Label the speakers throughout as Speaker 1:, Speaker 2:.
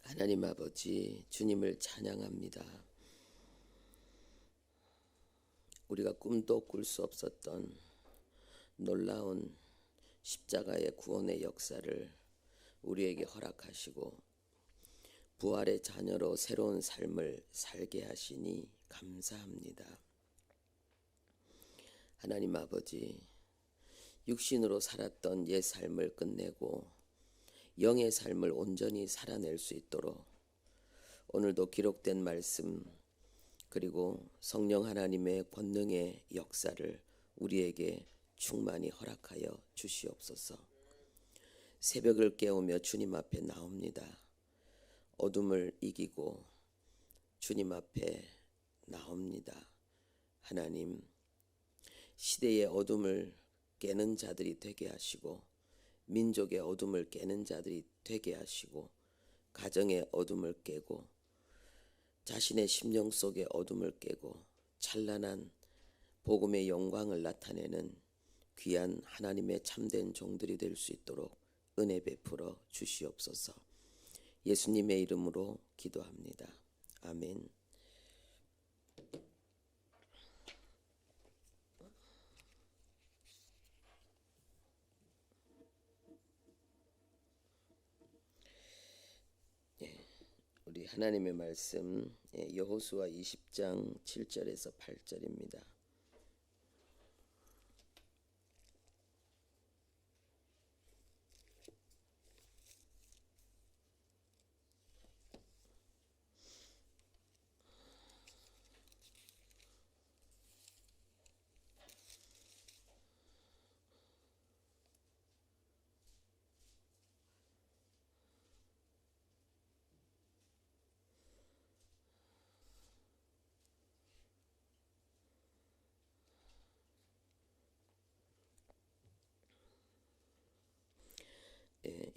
Speaker 1: 하나님 아버지, 주님을 찬양합니다. 우리가 꿈도 꿀 수 없었던 놀라운 십자가의 구원의 역사를 우리에게 허락하시고 부활의 자녀로 새로운 삶을 살게 하시니 감사합니다. 하나님 아버지, 육신으로 살았던 옛 삶을 끝내고 영의 삶을 온전히 살아낼 수 있도록 오늘도 기록된 말씀 그리고 성령 하나님의 권능의 역사를 우리에게 충만히 허락하여 주시옵소서. 새벽을 깨우며 주님 앞에 나옵니다. 어둠을 이기고 주님 앞에 나옵니다. 하나님, 시대의 어둠을 깨는 자들이 되게 하시고 민족의 어둠을 깨는 자들이 되게 하시고 가정의 어둠을 깨고 자신의 심령 속의 어둠을 깨고 찬란한 복음의 영광을 나타내는 귀한 하나님의 참된 종들이 될 수 있도록 은혜 베풀어 주시옵소서. 예수님의 이름으로 기도합니다. 아멘. 우리 하나님의 말씀 여호수아 20장 7절에서 8절입니다.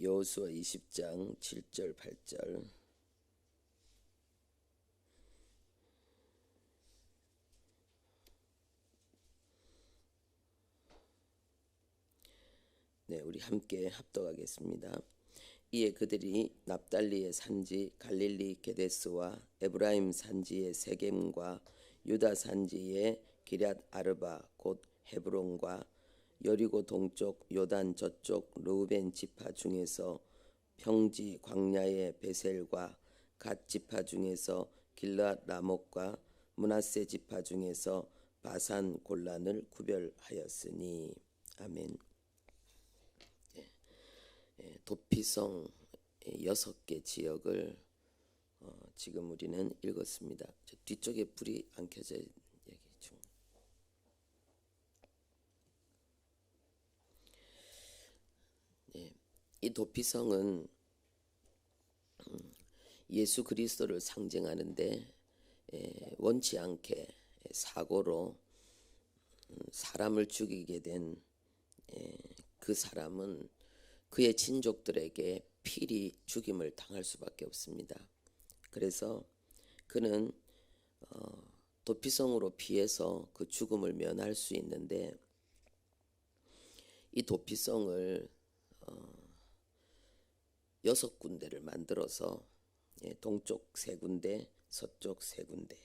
Speaker 1: 여호수아 20장 7절 8절. 우리 함께 합독하겠습니다. 이에 그들이 납달리의 산지 갈릴리 게데스와 에브라임 산지의 세겜과 유다 산지의 기럇 아르바 곧 헤브론과 여리고 동쪽 요단 저쪽 르우벤 지파 중에서 평지 광야의 베셀과 갓 지파 중에서 길앗 라못과 므낫세 지파 중에서 바산 골란을 구별하였으니. 아멘. 도피성 6개 지역을 지금 우리는 읽었습니다. 저 뒤쪽에 불이 안 켜져 얘기 중. 이 도피성은 예수 그리스도를 상징하는데 원치 않게 사고로 사람을 죽이게 된 그 사람은 그의 친족들에게 필히 죽임을 당할 수밖에 없습니다. 그래서 그는 도피성으로 피해서 그 죽음을 면할 수 있는데 이 도피성을 6군데를 만들어서 동쪽 3군데, 서쪽 3군데.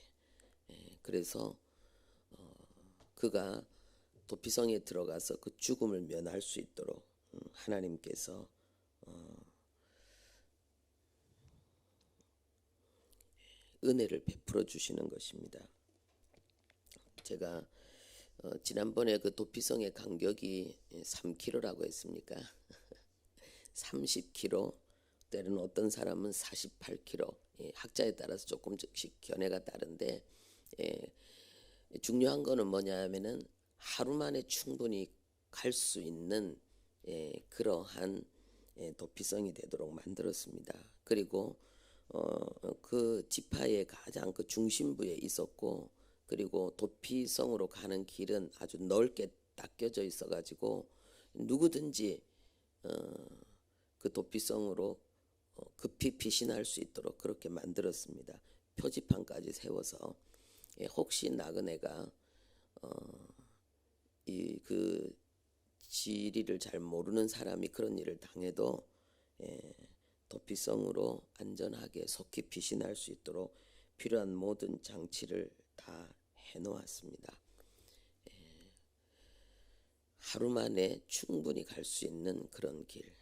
Speaker 1: 그래서 그가 도피성에 들어가서 그 죽음을 면할 수 있도록 하나님께서 은혜를 베풀어 주시는 것입니다. 제가 지난번에 그 도피성의 간격이 3km라고 했습니까? 30km, 때로는 어떤 사람은 48km, 학자에 따라서 조금씩 견해가 다른데 중요한 거는 뭐냐 하면은 하루 만에 충분히 갈 수 있는 그러한 도피성이 되도록 만들었습니다. 그리고 그 지파의 가장 그 중심부에 있었고, 그리고 도피성으로 가는 길은 아주 넓게 닦여져 있어가지고 누구든지 그 도피성으로 급히 피신할 수 있도록 그렇게 만들었습니다. 표지판까지 세워서 혹시 나그네가 그 지리를 잘 모르는 사람이 그런 일을 당해도 도피성으로 안전하게 속히 피신할 수 있도록 필요한 모든 장치를 다 해놓았습니다. 하루 만에 충분히 갈 수 있는 그런 길.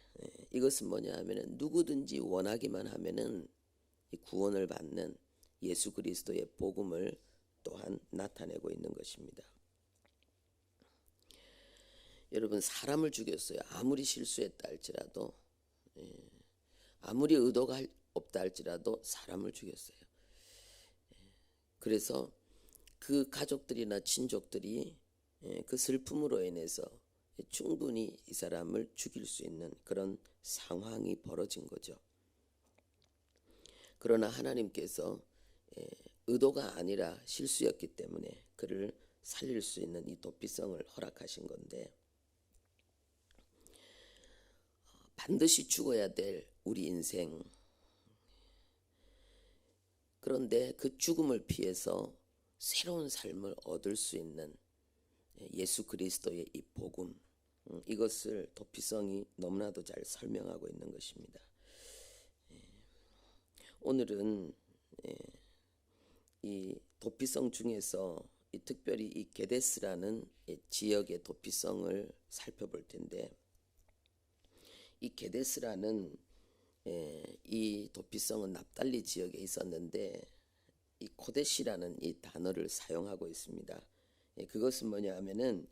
Speaker 1: 이것은 뭐냐 하면은 누구든지 원하기만 하면은 이 구원을 받는 예수 그리스도의 복음을 또한 나타내고 있는 것입니다. 여러분, 사람을 죽였어요. 아무리 실수했다 할지라도, 아무리 의도가 없다 할지라도 사람을 죽였어요. 그래서 그 가족들이나 친족들이 그 슬픔으로 인해서 충분히 이 사람을 죽일 수 있는 그런 상황이 벌어진 거죠. 그러나 하나님께서 의도가 아니라 실수였기 때문에 그를 살릴 수 있는 이 도피성을 허락하신 건데, 반드시 죽어야 될 우리 인생, 그런데 그 죽음을 피해서 새로운 삶을 얻을 수 있는 예수 그리스도의 이 복음, 이것을 도피성이 너무나도 잘 설명하고 있는 것입니다. 오늘은 이 도피성 중에서 특별히 이 게데스라는 지역의 도피성을 살펴볼 텐데, 이 게데스라는 이 도피성은 납달리 지역에 있었는데 이 코데시라는 이 단어를 사용하고 있습니다. 그것은 뭐냐 하면은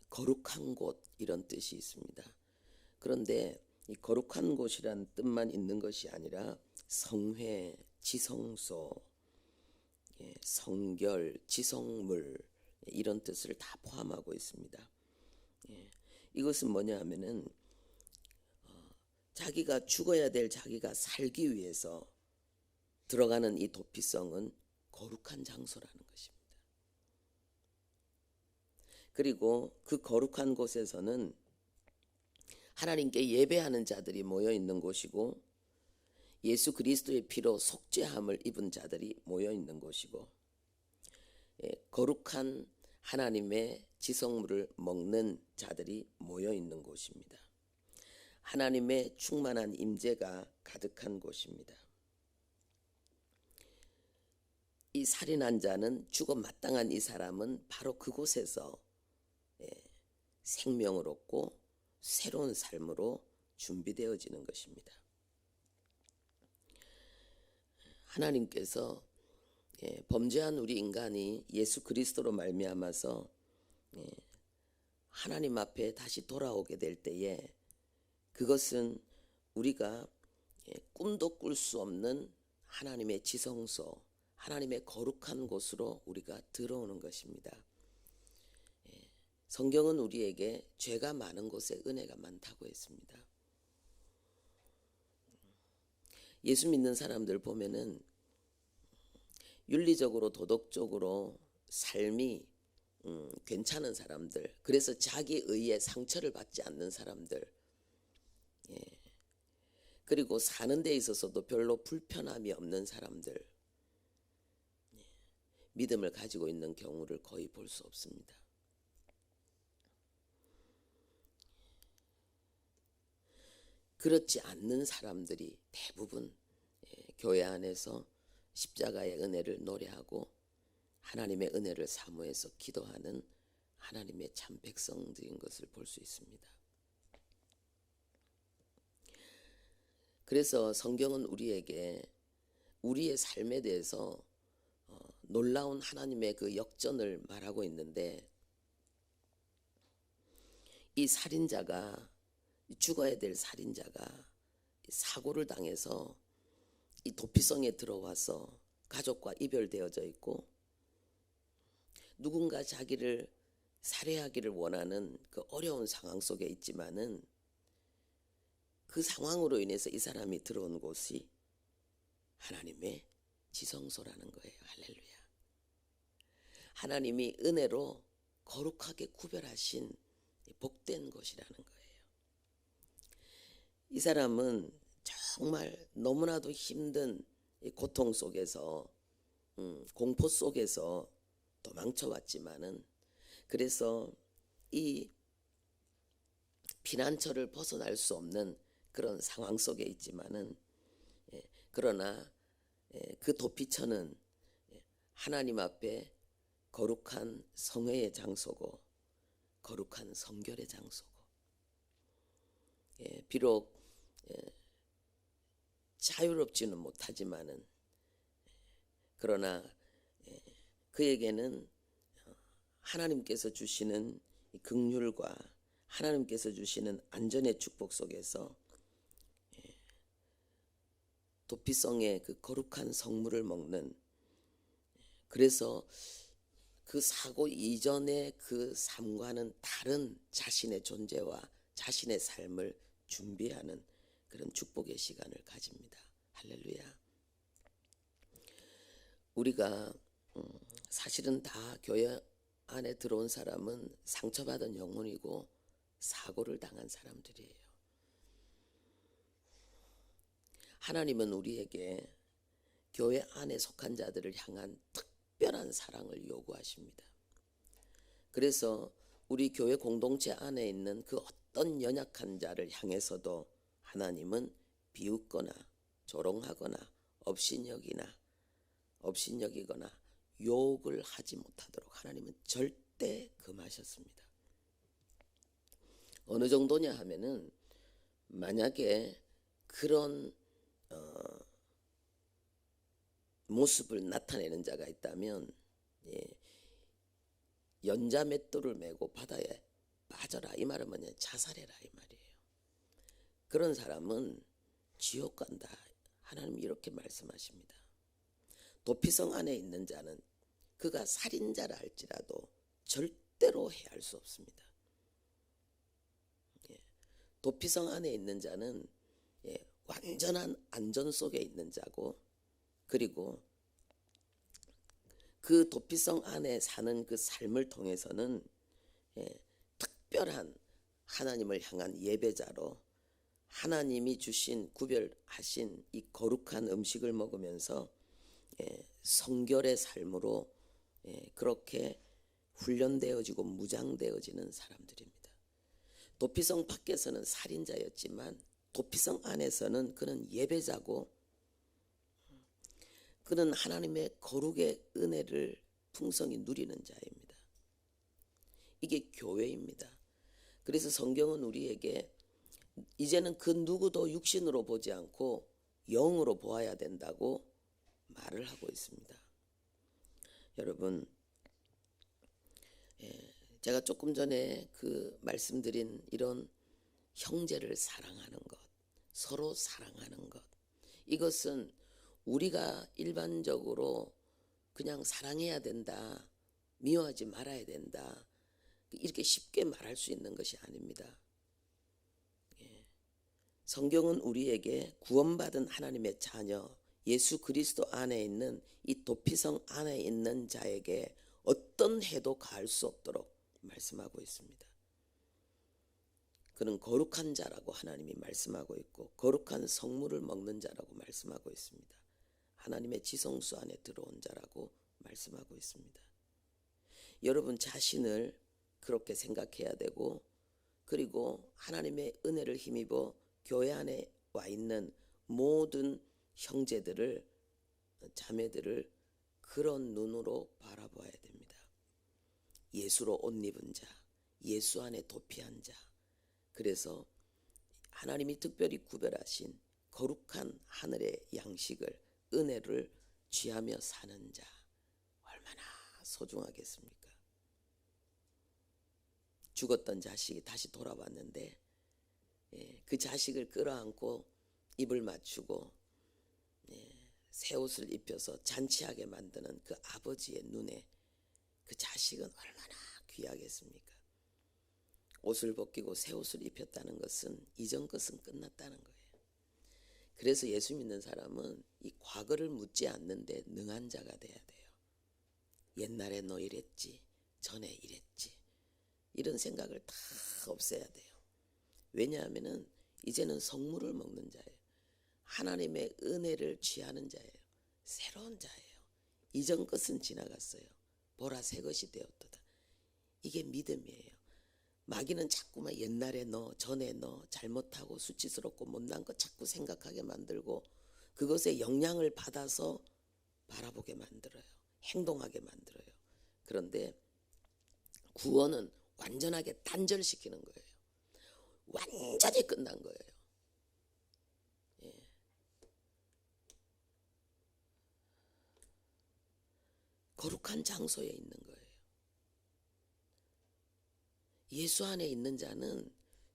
Speaker 1: 거룩한 곳, 이런 뜻이 있습니다. 그런데 이 거룩한 곳이란 뜻만 있는 것이 아니라 성회, 지성소, 성결, 지성물, 이런 뜻을 다 포함하고 있습니다. 이것은 뭐냐 하면은 자기가 죽어야 될 자기가 살기 위해서 들어가는 이 도피성은 거룩한 장소라는 것입니다. 그리고 그 거룩한 곳에서는 하나님께 예배하는 자들이 모여 있는 곳이고, 예수 그리스도의 피로 속죄함을 입은 자들이 모여 있는 곳이고, 거룩한 하나님의 지성물을 먹는 자들이 모여 있는 곳입니다. 하나님의 충만한 임재가 가득한 곳입니다. 이 살인한 자는 죽어 마땅한 이 사람은 바로 그곳에서 생명을 얻고 새로운 삶으로 준비되어지는 것입니다. 하나님께서 범죄한 우리 인간이 예수 그리스도로 말미암아서 하나님 앞에 다시 돌아오게 될 때에, 그것은 우리가 꿈도 꿀 수 없는 하나님의 지성소, 하나님의 거룩한 곳으로 우리가 들어오는 것입니다. 성경은 우리에게 죄가 많은 곳에 은혜가 많다고 했습니다. 예수 믿는 사람들 보면은 윤리적으로 도덕적으로 삶이 괜찮은 사람들, 그래서 자기 의에 상처를 받지 않는 사람들, 그리고 사는 데 있어서도 별로 불편함이 없는 사람들, 믿음을 가지고 있는 경우를 거의 볼 수 없습니다. 그렇지 않는 사람들이 대부분 교회 안에서 십자가의 은혜를 노래하고 하나님의 은혜를 사모해서 기도하는 하나님의 참 백성들인 것을 볼 수 있습니다. 그래서 성경은 우리에게 우리의 삶에 대해서 놀라운 하나님의 그 역전을 말하고 있는데, 이 살인자가, 죽어야 될 살인자가 사고를 당해서 이 도피성에 들어와서 가족과 이별되어져 있고, 누군가 자기를 살해하기를 원하는 그 어려운 상황 속에 있지만은, 그 상황으로 인해서 이 사람이 들어온 곳이 하나님의 지성소라는 거예요. 할렐루야. 하나님이 은혜로 거룩하게 구별하신 복된 곳이라는 거예요. 이 사람은 정말 너무나도 힘든 고통 속에서, 공포 속에서 도망쳐 왔지만은, 그래서 이 피난처를 벗어날 수 없는 그런 상황 속에 있지만은 그러나 그 도피처는 하나님 앞에 거룩한 성회의 장소고 거룩한 성결의 장소고 비록 자유롭지는 못하지만은 그러나 그에게는 하나님께서 주시는 긍휼과 하나님께서 주시는 안전의 축복 속에서 도피성의 그 거룩한 성물을 먹는, 그래서 그 사고 이전의 그 삶과는 다른 자신의 존재와 자신의 삶을 준비하는 그런 축복의 시간을 가집니다. 할렐루야. 우리가 사실은 다 교회 안에 들어온 사람은 상처받은 영혼이고 사고를 당한 사람들이에요. 하나님은 우리에게 교회 안에 속한 자들을 향한 특별한 사랑을 요구하십니다. 그래서 우리 교회 공동체 안에 있는 그 어떤 연약한 자를 향해서도 하나님은 비웃거나 조롱하거나 업신여기거나 욕을 하지 못하도록 하나님은 절대 금하셨습니다. 어느 정도냐 하면은 만약에 그런 모습을 나타내는 자가 있다면 연자맷돌을 메고 바다에 빠져라, 이 말은 뭐냐, 자살해라 이 말이에요. 그런 사람은 지옥 간다, 하나님이 이렇게 말씀하십니다. 도피성 안에 있는 자는 그가 살인자라 할지라도 절대로 해할 수 없습니다. 도피성 안에 있는 자는 완전한 안전 속에 있는 자고, 그리고 그 도피성 안에 사는 그 삶을 통해서는 특별한 하나님을 향한 예배자로 하나님이 주신 구별하신 이 거룩한 음식을 먹으면서 성결의 삶으로 그렇게 훈련되어지고 무장되어지는 사람들입니다. 도피성 밖에서는 살인자였지만 도피성 안에서는 그는 예배자고 그는 하나님의 거룩의 은혜를 풍성히 누리는 자입니다. 이게 교회입니다. 그래서 성경은 우리에게 이제는 그 누구도 육신으로 보지 않고 영으로 보아야 된다고 말을 하고 있습니다. 여러분, 제가 조금 전에 그 말씀드린 이런 형제를 사랑하는 것, 서로 사랑하는 것, 이것은 우리가 일반적으로 그냥 사랑해야 된다, 미워하지 말아야 된다, 이렇게 쉽게 말할 수 있는 것이 아닙니다. 성경은 우리에게 구원받은 하나님의 자녀 예수 그리스도 안에 있는 이 도피성 안에 있는 자에게 어떤 해도 가할 수 없도록 말씀하고 있습니다. 그는 거룩한 자라고 하나님이 말씀하고 있고 거룩한 성물을 먹는 자라고 말씀하고 있습니다. 하나님의 지성수 안에 들어온 자라고 말씀하고 있습니다. 여러분 자신을 그렇게 생각해야 되고, 그리고 하나님의 은혜를 힘입어 교회 안에 와 있는 모든 형제들을, 자매들을 그런 눈으로 바라봐야 됩니다. 예수로 옷 입은 자, 예수 안에 도피한 자, 그래서 하나님이 특별히 구별하신 거룩한 하늘의 양식을, 은혜를 취하며 사는 자, 얼마나 소중하겠습니까? 죽었던 자식이 다시 돌아왔는데 그 자식을 끌어안고 입을 맞추고 새 옷을 입혀서 잔치하게 만드는 그 아버지의 눈에 그 자식은 얼마나 귀하겠습니까? 옷을 벗기고 새 옷을 입혔다는 것은 이전 것은 끝났다는 거예요. 그래서 예수 믿는 사람은 이 과거를 묻지 않는데 능한 자가 돼야 돼요. 옛날에 너 이랬지, 전에 이랬지, 이런 생각을 다 없애야 돼요. 왜냐하면은 이제는 성물을 먹는 자예요. 하나님의 은혜를 취하는 자예요. 새로운 자예요. 이전 것은 지나갔어요. 보라 새 것이 되었도다. 이게 믿음이에요. 마귀는 자꾸만 옛날에 너, 전에 너 잘못하고 수치스럽고 못난 것 자꾸 생각하게 만들고 그것에 영향을 받아서 바라보게 만들어요. 행동하게 만들어요. 그런데 구원은 완전하게 단절시키는 거예요. 완전히 끝난 거예요. 예. 거룩한 장소에 있는 거예요. 예수 안에 있는 자는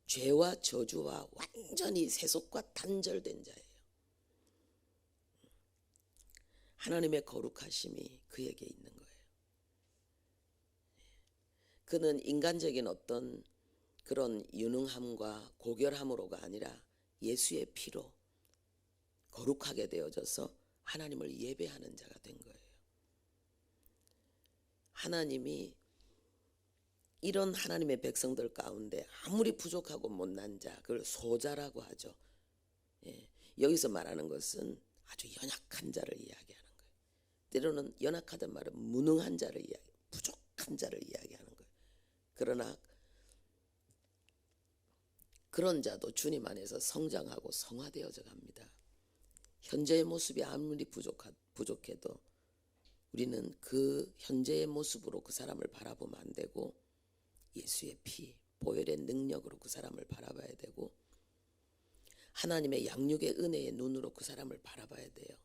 Speaker 1: 죄와 저주와 완전히 세속과 단절된 자예요. 하나님의 거룩하심이 그에게 있는 거예요. 그는 인간적인 어떤 그런 유능함과 고결함으로가 아니라 예수의 피로 거룩하게 되어져서 하나님을 예배하는 자가 된 거예요. 하나님이 이런 하나님의 백성들 가운데 아무리 부족하고 못난 자, 그걸 소자라고 하죠. 예, 여기서 말하는 것은 아주 연약한 자를 이야기하는 거예요. 때로는 연약하단 말은 무능한 자를 부족한 자를 이야기하는 거예요. 그러나 그런 자도 주님 안에서 성장하고 성화되어져 갑니다. 현재의 모습이 아무리 부족해도 우리는 그 현재의 모습으로 그 사람을 바라보면 안 되고 예수의 피, 보혈의 능력으로 그 사람을 바라봐야 되고 하나님의 양육의 은혜의 눈으로 그 사람을 바라봐야 돼요.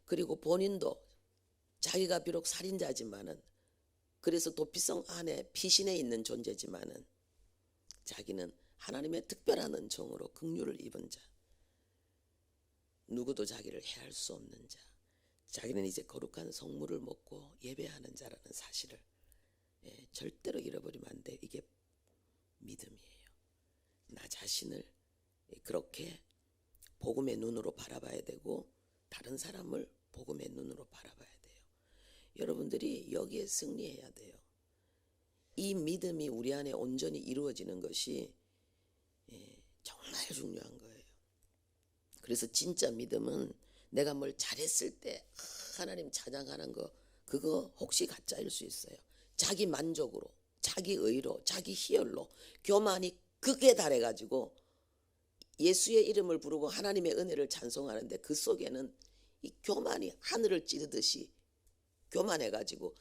Speaker 1: 그리고 본인도 자기가 비록 살인자지만은 그래서 도피성 안에 피신해 있는 존재지만은 자기는 하나님의 특별한 은총으로 긍휼을 입은 자, 누구도 자기를 해할 수 없는 자, 자기는 이제 거룩한 성물을 먹고 예배하는 자라는 사실을 절대로 잃어버리면 안 돼. 이게 믿음이에요. 나 자신을 그렇게 복음의 눈으로 바라봐야 되고 다른 사람을 복음의 눈으로 바라봐야 돼요. 여러분들이 여기에 승리해야 돼요. 이 믿음이 우리 안에 온전히 이루어지는 것이 정말 중요한 거예요. 그래서 진짜 믿음은 내가 뭘 잘했을 때 하나님 찬양하는 거 그거 혹시 가짜일 수 있어요. 자기 만족으로, 자기 의로, 자기 희열로 교만이 극에 달해가지고 예수의 이름을 부르고 하나님의 은혜를 찬송하는데 그 속에는 이 교만이 하늘을 찌르듯이 교만해가지고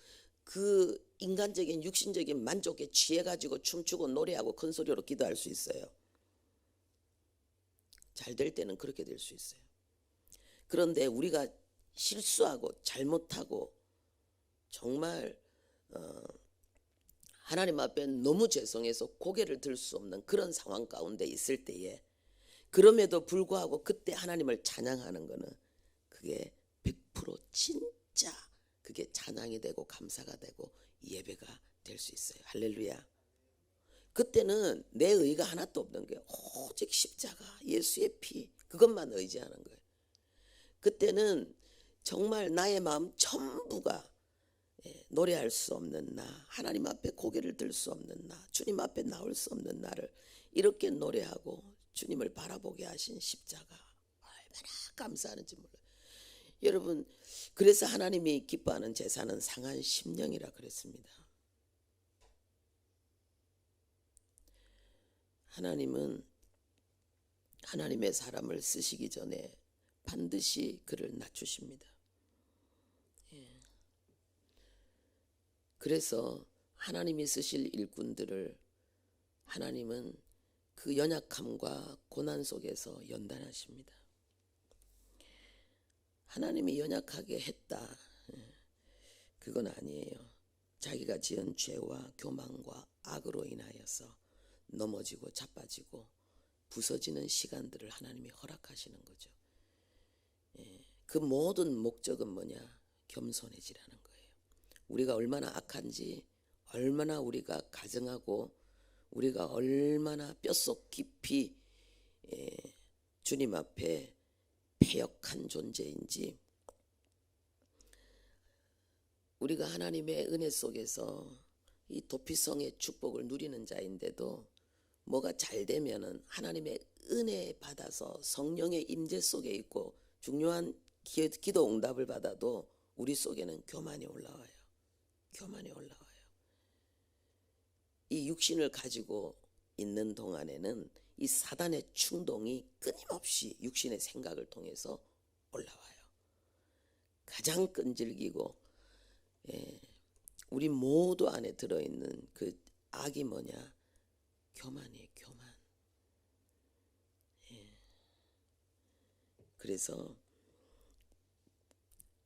Speaker 1: 그 인간적인 육신적인 만족에 취해가지고 춤추고 노래하고 큰 소리로 기도할 수 있어요. 잘 될 때는 그렇게 될 수 있어요. 그런데 우리가 실수하고 잘못하고 정말 하나님 앞에 너무 죄송해서 고개를 들 수 없는 그런 상황 가운데 있을 때에 그럼에도 불구하고 그때 하나님을 찬양하는 거는 그게 100% 진짜 그게 찬양이 되고 감사가 되고 예배가 될 수 있어요. 할렐루야. 그때는 내 의가 하나도 없는 거예요. 오직 십자가 예수의 피 그것만 의지하는 거예요. 그때는 정말 나의 마음 전부가 노래할 수 없는 나, 하나님 앞에 고개를 들 수 없는 나, 주님 앞에 나올 수 없는 나를 이렇게 노래하고 주님을 바라보게 하신 십자가 얼마나 감사하는지 몰라요. 여러분, 그래서 하나님이 기뻐하는 제사는 상한 심령이라 그랬습니다. 하나님은 하나님의 사람을 쓰시기 전에 반드시 그를 낮추십니다. 그래서 하나님이 쓰실 일꾼들을 하나님은 그 연약함과 고난 속에서 연단하십니다. 하나님이 연약하게 했다. 그건 아니에요. 자기가 지은 죄와 교만과 악으로 인하여서 넘어지고 자빠지고 부서지는 시간들을 하나님이 허락하시는 거죠. 그 모든 목적은 뭐냐? 겸손해지라는 거예요. 우리가 얼마나 악한지, 얼마나 우리가 가증하고 우리가 얼마나 뼛속 깊이 주님 앞에 패역한 존재인지, 우리가 하나님의 은혜 속에서 이 도피성의 축복을 누리는 자인데도 뭐가 잘 되면은 하나님의 은혜 받아서 성령의 임재 속에 있고 중요한 기도 응답을 받아도 우리 속에는 교만이 올라와요. 교만이 올라와요. 이 육신을 가지고 있는 동안에는 이 사단의 충동이 끊임없이 육신의 생각을 통해서 올라와요. 가장 끈질기고 우리 모두 안에 들어있는 그 악이 뭐냐? 교만이에요. 교만. 그래서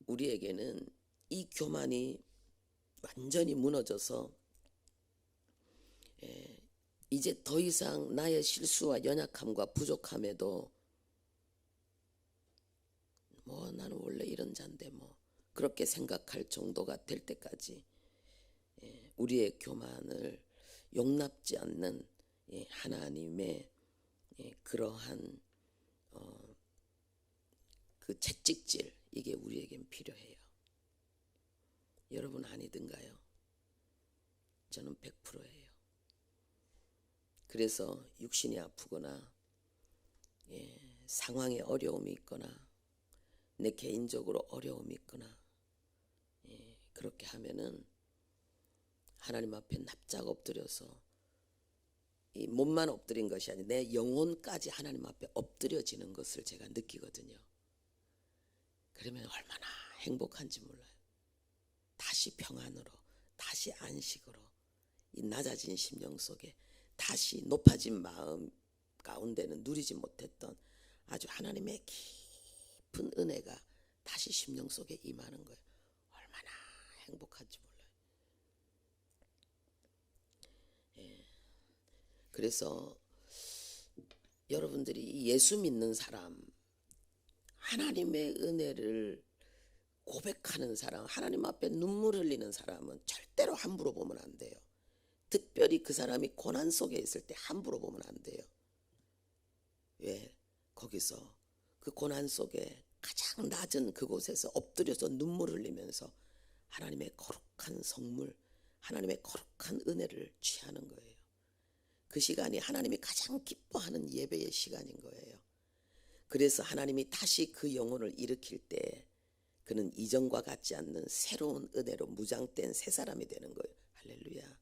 Speaker 1: 우리에게는 이 교만이 완전히 무너져서 이제 더 이상 나의 실수와 연약함과 부족함에도 뭐 나는 원래 이런 자인데 뭐 그렇게 생각할 정도가 될 때까지 우리의 교만을 용납지 않는 하나님의 그러한 그 채찍질, 이게 우리에겐 필요해요. 여러분 아니든가요? 저는 100%예요. 그래서 육신이 아프거나 상황에 어려움이 있거나 내 개인적으로 어려움이 있거나 그렇게 하면은 하나님 앞에 납작 엎드려서 이 몸만 엎드린 것이 아니라 내 영혼까지 하나님 앞에 엎드려지는 것을 제가 느끼거든요. 그러면 얼마나 행복한지 몰라요. 다시 평안으로, 다시 안식으로, 이 낮아진 심령 속에 다시 높아진 마음 가운데는 누리지 못했던 아주 하나님의 깊은 은혜가 다시 심령 속에 임하는 거예요. 얼마나 행복한지 몰라요. 그래서 여러분들이 예수 믿는 사람, 하나님의 은혜를 고백하는 사람, 하나님 앞에 눈물 흘리는 사람은 절대로 함부로 보면 안 돼요. 특별히 그 사람이 고난 속에 있을 때 함부로 보면 안 돼요. 왜? 거기서 그 고난 속에 가장 낮은 그곳에서 엎드려서 눈물 흘리면서 하나님의 거룩한 성물, 하나님의 거룩한 은혜를 취하는 거예요. 그 시간이 하나님이 가장 기뻐하는 예배의 시간인 거예요. 그래서 하나님이 다시 그 영혼을 일으킬 때 그는 이전과 같지 않는 새로운 은혜로 무장된 새 사람이 되는 거예요. 할렐루야.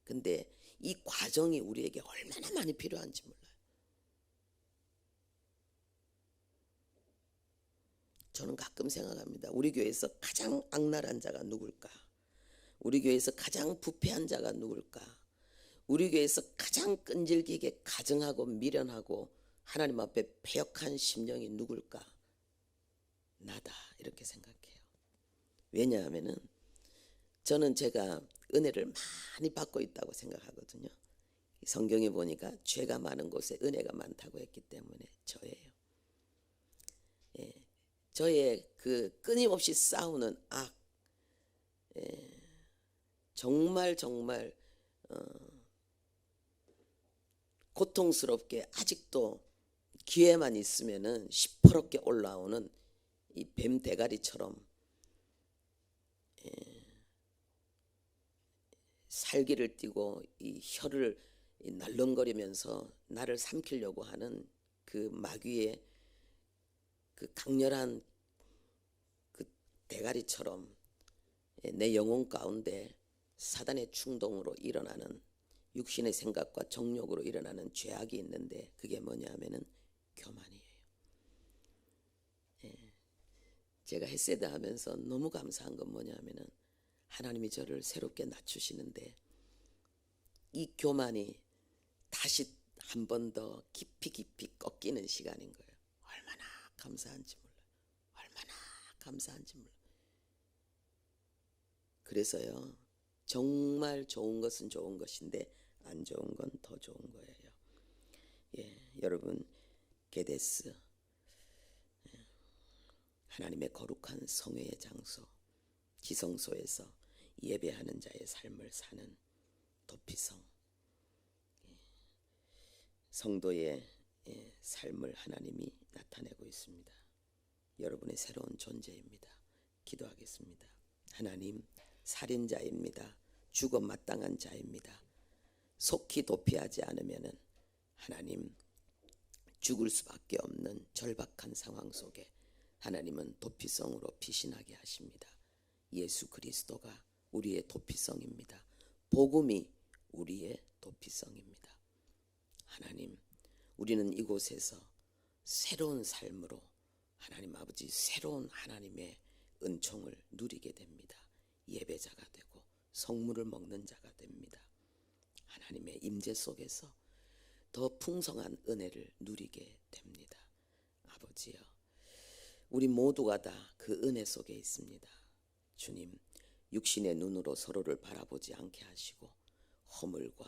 Speaker 1: 근데 이 과정이 우리에게 얼마나 많이 필요한지 몰라요. 저는 가끔 생각합니다. 우리 교회에서 가장 악랄한 자가 누굴까? 우리 교회에서 가장 부패한 자가 누굴까? 우리 교회에서 가장 끈질기게 가증하고 미련하고 하나님 앞에 패역한 심령이 누굴까? 나다, 이렇게 생각해요. 왜냐하면은 저는 제가 은혜를 많이 받고 있다고 생각하거든요. 성경에 보니까 죄가 많은 곳에 은혜가 많다고 했기 때문에 저예요. 저의 그 끊임없이 싸우는 악, 정말 고통스럽게 아직도 기회만 있으면은 시퍼렇게 올라오는 이 뱀 대가리처럼 살기를 띠고 이 혀를 날렁거리면서 나를 삼키려고 하는 그 마귀의 그 강렬한 그 대가리처럼 내 영혼 가운데 사단의 충동으로 일어나는 육신의 생각과 정욕으로 일어나는 죄악이 있는데 그게 뭐냐 하면은 교만이에요. 제가 헤세드 하면서 너무 감사한 건 뭐냐 하면은 하나님이 저를 새롭게 낮추시는데 이 교만이 다시 한 번 더 깊이 꺾이는 시간인 거예요. 얼마나 감사한지 몰라요. 얼마나 감사한지 몰라요. 그래서요, 정말 좋은 것은 좋은 것인데 안 좋은 건 더 좋은 거예요. 여러분, 게데스, 하나님의 거룩한 성회의 장소, 지성소에서 예배하는 자의 삶을 사는 도피성, 성도의 삶을 하나님이 나타내고 있습니다. 여러분의 새로운 존재입니다. 기도하겠습니다. 하나님, 살인자입니다. 죽어 마땅한 자입니다. 속히 도피하지 않으면은 하나님, 죽을 수밖에 없는 절박한 상황 속에 하나님은 도피성으로 피신하게 하십니다. 예수 그리스도가 우리의 도피성입니다. 복음이 우리의 도피성입니다. 하나님, 우리는 이곳에서 새로운 삶으로 하나님 아버지 새로운 하나님의 은총을 누리게 됩니다. 예배자가 되고 성물을 먹는 자가 됩니다. 하나님의 임재 속에서 더 풍성한 은혜를 누리게 됩니다. 아버지여, 우리 모두가 다 그 은혜 속에 있습니다. 주님, 육신의 눈으로 서로를 바라보지 않게 하시고 허물과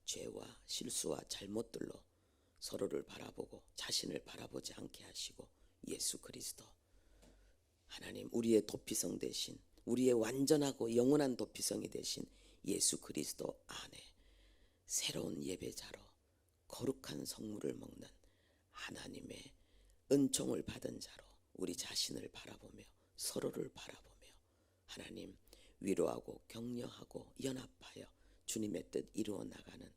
Speaker 1: 죄와 실수와 잘못들로 서로를 바라보고 자신을 바라보지 않게 하시고 예수 그리스도 하나님, 우리의 도피성 대신 우리의 완전하고 영원한 도피성이 되신 예수 그리스도 안에 새로운 예배자로 거룩한 성물을 먹는 하나님의 은총을 받은 자로 우리 자신을 바라보며 서로를 바라보며 하나님 위로하고 격려하고 연합하여 주님의 뜻 이루어 나가는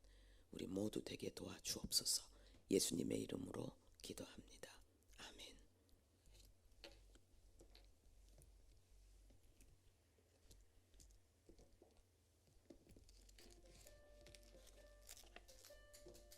Speaker 1: 우리 모두 되게 도와주옵소서. 예수님의 이름으로 기도합니다.